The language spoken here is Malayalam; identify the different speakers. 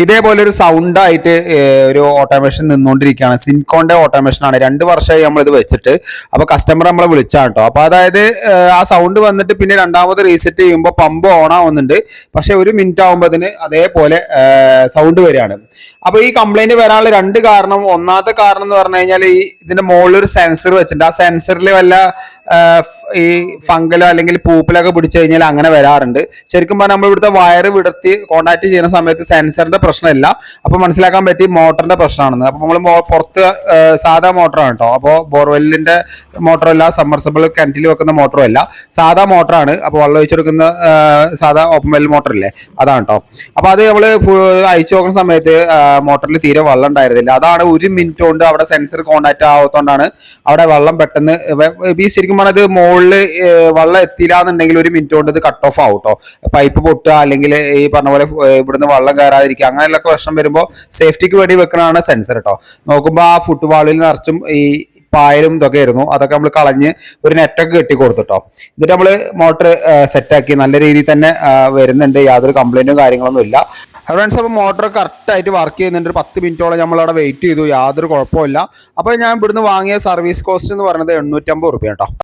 Speaker 1: ഇതേപോലെ ഒരു സൗണ്ട് ആയിട്ട് ഒരു ഓട്ടോമേഷൻ നിന്നുകൊണ്ടിരിക്കുകയാണ്. സിൻകോന്റെ ഓട്ടോമേഷൻ ആണ്. 2 വർഷമായി നമ്മളിത് വെച്ചിട്ട്. അപ്പോൾ കസ്റ്റമർ നമ്മളെ വിളിച്ചാണ് കേട്ടോ. അപ്പോൾ അതായത് ആ സൗണ്ട് വന്നിട്ട് പിന്നെ രണ്ടാമത് റീസെറ്റ് ചെയ്യുമ്പോൾ പമ്പ് ഓൺ ആവുന്നുണ്ട്. പക്ഷെ 1 മിനിറ്റ് ആകുമ്പോഴതിന് അതേപോലെ സൗണ്ട് വരികയാണ്. അപ്പോൾ ഈ കംപ്ലൈന്റ് വരാനുള്ള 2 കാരണം. ഒന്നാമത്തെ കാരണം എന്ന് പറഞ്ഞു കഴിഞ്ഞാൽ ഇതിന്റെ മുകളിൽ ഒരു സെൻസർ വെച്ചിട്ടുണ്ട്. ആ സെൻസറിൽ വല്ല ഈ ഫംഗലോ അല്ലെങ്കിൽ പൂപ്പിലൊക്കെ പിടിച്ചു കഴിഞ്ഞാൽ അങ്ങനെ വരാറുണ്ട്. ശരിക്കും പറഞ്ഞാൽ നമ്മൾ ഇവിടുത്തെ വയർ വിടർത്തി കോൺടാക്ട് ചെയ്യുന്ന സമയത്ത് സെൻസറിന്റെ പ്രശ്നമില്ല. അപ്പൊ മനസ്സിലാക്കാൻ പറ്റി മോട്ടറിന്റെ പ്രശ്നമാണെന്ന്. അപ്പൊ നമ്മൾ പുറത്ത് സാധാ മോട്ടറാണ് കേട്ടോ. അപ്പോൾ ബോർവെല്ലിന്റെ മോട്ടറല്ല, സബ്മർസിബിൾ കിണറ്റിൽ വെക്കുന്ന മോട്ടറും അല്ല, സാധാ മോട്ടറാണ്. അപ്പോൾ വെള്ളം ഒഴിച്ചെടുക്കുന്ന സാധാ ഓപ്പൺ വെൽ മോട്ടറില്ലേ, അതാണ് കേട്ടോ. അപ്പൊ അത് നമ്മൾ അയച്ചു നോക്കുന്ന സമയത്ത് മോട്ടറിൽ തീരെ വെള്ളം ഉണ്ടായിരുന്നില്ല. അതാണ് 1 മിനിറ്റ് കൊണ്ട് അവിടെ സെൻസർ കോൺടാക്ട് ആവാത്തതുകൊണ്ടാണ് അവിടെ വെള്ളം പെട്ടെന്ന് ശരിക്കും പറഞ്ഞത് മുകളിൽ വെള്ളം എത്തിയില്ല എന്നുണ്ടെങ്കിൽ 1 മിനിറ്റ് കൊണ്ട് ഇത് കട്ട് ഓഫ് ആവും കേട്ടോ. പൈപ്പ് പൊട്ടുക അല്ലെങ്കിൽ ഈ പറഞ്ഞ പോലെ ഇവിടുന്ന് വെള്ളം കയറാതിരിക്കുക അങ്ങനെയുള്ള പ്രശ്നം വരുമ്പോൾ സേഫ്റ്റിക്ക് വേണ്ടി വെക്കണതാണ് സെൻസർ കേട്ടോ. നോക്കുമ്പോൾ ആ ഫുട് വാളിൽ നിറച്ചും ഈ പായലും ഇതൊക്കെ ആയിരുന്നു. അതൊക്കെ നമ്മൾ കളഞ്ഞ് ഒരു നെറ്റൊക്കെ കെട്ടി കൊടുത്തിട്ടോ. എന്നിട്ട് നമ്മൾ മോട്ടർ സെറ്റാക്കി നല്ല രീതിയിൽ തന്നെ വരുന്നുണ്ട്. യാതൊരു കംപ്ലൈന്റും കാര്യങ്ങളൊന്നും ഇല്ല ഫ്രണ്ട്സ്. അപ്പോൾ മോട്ടർ കറക്റ്റായിട്ട് വർക്ക് ചെയ്യുന്നുണ്ട്. ഒരു 10 മിനിറ്റോളം നമ്മളവിടെ വെയിറ്റ് ചെയ്തു, യാതൊരു കുഴപ്പമില്ല. അപ്പോൾ ഞാൻ ഇവിടുന്ന് വാങ്ങിയ സർവീസ് കോസ്റ്റ് എന്ന് പറയുന്നത് 850 രൂപ കേട്ടോ.